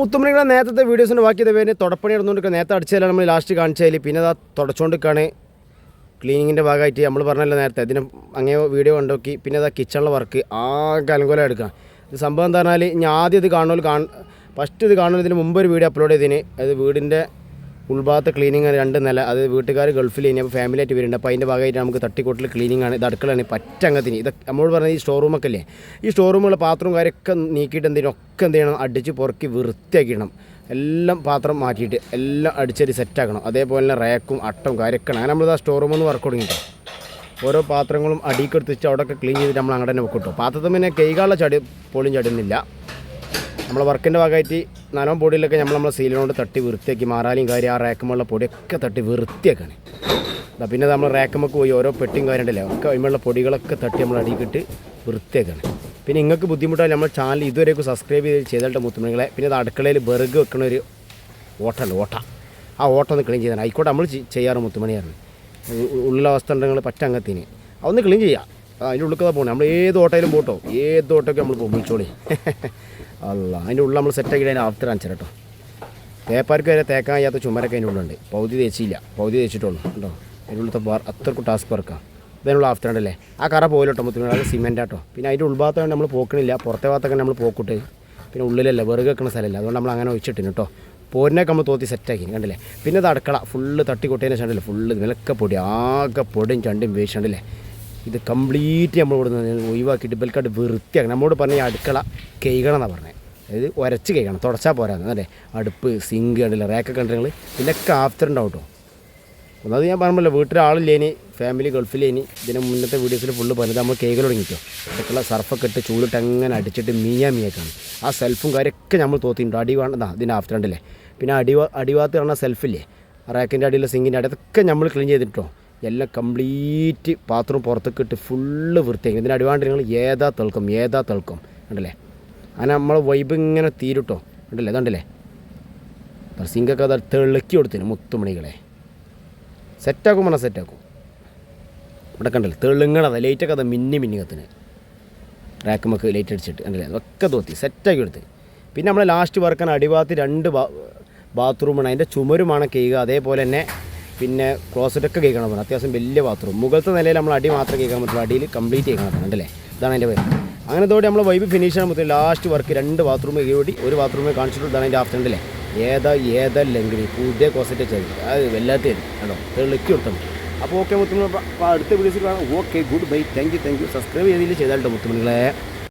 മുത്തുമണികളെ നേരത്തെ വീഡിയോസിൻ്റെ ബാക്കിയത് പേര് തുടപ്പണി നടന്നുകൊണ്ടിരിക്കുക. നേരത്തെ അടിച്ചാൽ നമ്മൾ ലാസ്റ്റ് കാണിച്ചാൽ പിന്നെ അത് തുടച്ചുകൊണ്ടിരിക്കുകയാണ്. ക്ലീനിങ്ങിൻ്റെ ഭാഗമായിട്ട് നമ്മൾ പറഞ്ഞല്ലോ നേരത്തെ ഇതിന് അങ്ങനെ വീഡിയോ കണ്ടോക്കി. പിന്നെ അത് കിച്ചണിലെ വർക്ക് ആകെ അലങ്കോലം എടുക്കാം. ഇത് സംഭവം എന്താ പറഞ്ഞാൽ ഞാൻ ആദ്യം ഇത് ഫസ്റ്റ് ഇത് കാണുന്നതിന് മുമ്പ് ഒരു വീഡിയോ അപ്ലോഡ് ചെയ്തതിന് അത് വീടിൻ്റെ ഉൾഭാഗത്തെ ക്ലീനിങ് 2 നില. അത് വീട്ടുകാർ ഗൾഫിൽ ഇനി അപ്പോൾ ഫാമിലി ആയിട്ട് വരുന്നുണ്ട്. അപ്പോൾ അതിൻ്റെ ഭാഗമായിട്ട് നമുക്ക് തട്ടിക്കൂട്ടിൽ ക്ലീനിങ് ആണ്. ഇത് അടുക്കളയാണ് പറ്റങ്ങത്തിന്. ഇത് നമ്മളോട് പറഞ്ഞാൽ ഈ സ്റ്റോർ റൂമൊക്കെ അല്ലേ, ഈ സ്റ്റോർ റൂമുള്ള പാത്രവും കാര്യമൊക്കെ നീക്കിയിട്ട് എന്ത് ചെയ്യണം, അടിച്ച് പൊറുക്കി വൃത്തിയാക്കിയിടണം. എല്ലാം പാത്രം മാറ്റിയിട്ട് എല്ലാം അടിച്ചൊരു സെറ്റാക്കണം. അതേപോലെ തന്നെ റേക്കും അട്ടവും കാര്യമൊക്കെ അങ്ങനെ നമ്മളിത് ആ സ്റ്റോർ റൂമിൽ നിന്ന് വർക്ക് തുടങ്ങിയിട്ട് ഓരോ പാത്രങ്ങളും അടിക്കെടുത്ത് വെച്ച് അവിടെയൊക്കെ ക്ലീൻ ചെയ്തിട്ട് നമ്മൾ അങ്ങനെ തന്നെ വെക്കും. പാത്രത്തിൽ പിന്നെ കൈകാളുള്ള പോലും ചടുന്നില്ല. നമ്മളെ വർക്കിൻ്റെ ഭാഗമായിട്ട് നനവും പൊടിയിലൊക്കെ നമ്മളെ സീലിനോട് തട്ടി വൃത്തിയാക്കി മാറാലിയും കാര്യം ആ റേക്കുമുള്ള പൊടിയൊക്കെ തട്ടി വൃത്തിയാക്കാണ്. പിന്നെ നമ്മൾ റേക്കുമ്മക്ക് പോയി ഓരോ പെട്ടിയും കാര്യം ഉണ്ടല്ലേ ഒക്കെ അതിനുള്ള പൊടികളൊക്കെ തട്ടി നമ്മൾ അടിക്കിട്ട് വൃത്തിയാക്കാണ്. പിന്നെ നിങ്ങൾക്ക് ബുദ്ധിമുട്ടായി നമ്മൾ ചാനൽ ഇതുവരെയൊക്കെ സബ്സ്ക്രൈബ് ചെയ്തിട്ട് മുത്തുമണികളെ. പിന്നെ അത് അടുക്കളയിൽ വിറക് വെക്കണ ഒരു ഓട്ട ആ ഓട്ടം ഒന്ന് ക്ലീൻ ചെയ്താണ്. ആയിക്കോട്ടെ നമ്മൾ ചെയ്യാറ് മുത്തുമണിയായിരുന്നു. ഉള്ള അവസ്ഥ ഉണ്ടെങ്കിൽ പറ്റങ്ങത്തിന് അതൊന്ന് ക്ലീൻ ചെയ്യാം. അതിൻ്റെ ഉള്ളിൽ പോകണം. നമ്മൾ ഏത് ഓട്ടയിലും പോട്ടോ, ഏത് ഓട്ടമൊക്കെ നമ്മൾ പോകും വിളിച്ചോളി. അല്ല അതിൻ്റെ ഉള്ളിൽ നമ്മൾ സെറ്റാക്കിയിട്ട് അതിൻ്റെ ആഫ്റ്റർ കാണിച്ചു കേട്ടോ. തേപ്പാർക്ക് വരെ തേക്കാൻ കഴിയാത്ത ചുമരൊക്കെ അതിൻ്റെ ഉള്ളുണ്ട്. പകുതി തേച്ചിട്ടുള്ളൂ കേട്ടോ. അതിൻ്റെ ഉള്ളത്തെ അത്രക്കും ടാസ്ക് വർക്കാം. ഇതിനുള്ള ആഫ്റ്റർ ഉണ്ടല്ലേ ആ കറ പോയിലോട്ടോ മുത്തുമണി. അത് സിമെൻ്റ് ആട്ടോ. പിന്നെ അതിൻ്റെ ഉൾഭാഗത്ത് നമ്മൾ പോക്കണില്ല, പുറത്തെ ഭാഗത്തൊക്കെ നമ്മൾ പോക്കിട്ട്. പിന്നെ ഉള്ളിലല്ല വിറക് വെക്കുന്ന സ്ഥലമില്ല, അതുകൊണ്ട് നമ്മൾ അങ്ങനെ ഒഴിച്ചിട്ടിന് കേട്ടോ. പോരിനൊക്കെ നമ്മൾ തോത്തി സെറ്റാക്കി കണ്ടില്ലേ. പിന്നെ അത് അടുക്കള ഫുള്ള് തട്ടിക്കൊട്ടേനെ ചണ്ടില്ലേ, ഫുള്ള് വിലക്ക പൊടി ആകെ പൊടിയും ചണ്ടിയും വേഷിണ്ടല്ലേ. ഇത് കംപ്ലീറ്റ് നമ്മൾ ഇവിടുന്ന് ഒഴിവാക്കിയിട്ട് ബൽക്കാട്ട് വൃത്തിയാക്കണം. നമ്മോട് പറഞ്ഞ ഈ അടുക്കള കൈകണം എന്നാണ് പറഞ്ഞത്. അതായത് ഉരച്ച് കൈകണം, തുടച്ചാൽ പോരാന്ന് അല്ലേ. അടുപ്പ് സിങ്ക് കണ്ടില്ല, റേക്കൊക്കെ കണ്ടിങ്ങൾ ഇതിനൊക്കെ ആഫ്റ്റർ ഉണ്ടാവും കേട്ടോ. ഒന്നത് ഞാൻ പറഞ്ഞല്ലോ വീട്ടിലാളില്ലേനി, ഫാമിലി ഗൾഫിലേനി. ഇതിന് മുന്നത്തെ വീഡിയോസിൽ ഫുള്ള് പറഞ്ഞത് നമ്മൾ കേക്ക് തുടങ്ങിക്കോ. അടുക്കള സർഫൊക്കെ ഇട്ട് ചൂടിട്ട് അങ്ങനെ അടിച്ചിട്ട് മീയാക്കാണ്. ആ സെൽഫും കാര്യമൊക്കെ നമ്മൾ തോത്തിയിട്ടുണ്ട്. അടി വേണ്ടതാ ഇതിൻ്റെ ആഫ്റ്റർ ഉണ്ടല്ലേ. പിന്നെ അടിഭാഗത്ത് പറഞ്ഞ സെൽഫില്ലേ, റേക്കിൻ്റെ അടിയിലെ സിങ്കിൻ്റെ അടിയൊക്കെ നമ്മൾ ക്ലീൻ ചെയ്തിട്ടോ. എല്ലാം കംപ്ലീറ്റ് പാത്രം പുറത്തൊക്കെ ഇട്ട് ഫുള്ള് വൃത്തിയാക്കി. ഇതിൻ്റെ അടിവാണ്ട് നിങ്ങൾ ഏതാ തിളക്കം കണ്ടല്ലേ. അങ്ങനെ നമ്മൾ വൈബ് ഇങ്ങനെ തീരുട്ടോ കണ്ടല്ലേ. അതുണ്ടല്ലേ സിങ്കൊക്കെ അത് തിളക്കി കൊടുത്തിന് മുത്തുമണികളെ. സെറ്റാക്കും പറഞ്ഞാൽ സെറ്റാക്കും. ഇവിടെ കണ്ടല്ലേ തെളുങ്ങണത് ലൈറ്റൊക്കെ അത് മിന്നി കത്തിന്. റാക്കുമൊക്കെ ലൈറ്റ് അടിച്ചിട്ട് കണ്ടല്ലേ അതൊക്കെ തോത്തി സെറ്റാക്കി കൊടുത്ത്. പിന്നെ നമ്മൾ ലാസ്റ്റ് വർക്കാൻ അടിഭാഗത്ത് 2 ബാത്റൂമാണ്. അതിൻ്റെ ചുമരുമാണ് കേൾക്കുക. അതേപോലെ തന്നെ പിന്നെ ക്ലോസറ്റൊക്കെ കേൾക്കണം പറഞ്ഞു. അത്യാവശ്യം വലിയ ബാത്റൂം. മുകളിലത്തെ നിലയിൽ നമ്മൾ അടി മാത്രമേ കേൾക്കാൻ പറ്റുള്ളൂ, അടിയിൽ കംപ്ലീറ്റ് കേൾക്കണം കണ്ടല്ലേ. ഇതാണ് അതിൻ്റെ പേര്. അങ്ങനെ തോടെ നമ്മൾ വൈബ് ഫിനിഷ് ചെയ്യാൻ പറ്റും. ലാസ്റ്റ് വർക്ക് 2 ബാത്റൂം കീഴോടി 1 ബാത്റൂമേ കാണിച്ചിട്ട് ഇതാണ് അതിൻ്റെ ആഫ്റ്റർ ഉണ്ടല്ലേ. ഏതല്ലെങ്കിൽ പുതിയ ക്ലോസറ്റ് ചെയ്ത് അത് വല്ലാത്തത് കേട്ടോ, തെളിക്കി കൊടുത്താൽ മതി. അപ്പോൾ ഓക്കെ മുത്തുമണി, അടുത്ത വീഡിയോസിൽ കാണാം. Okay, good bye, thank you. Subscribe ചെയ്തില്ല ചെയ്താൽ കേട്ടോ മുത്തുമണികളെ.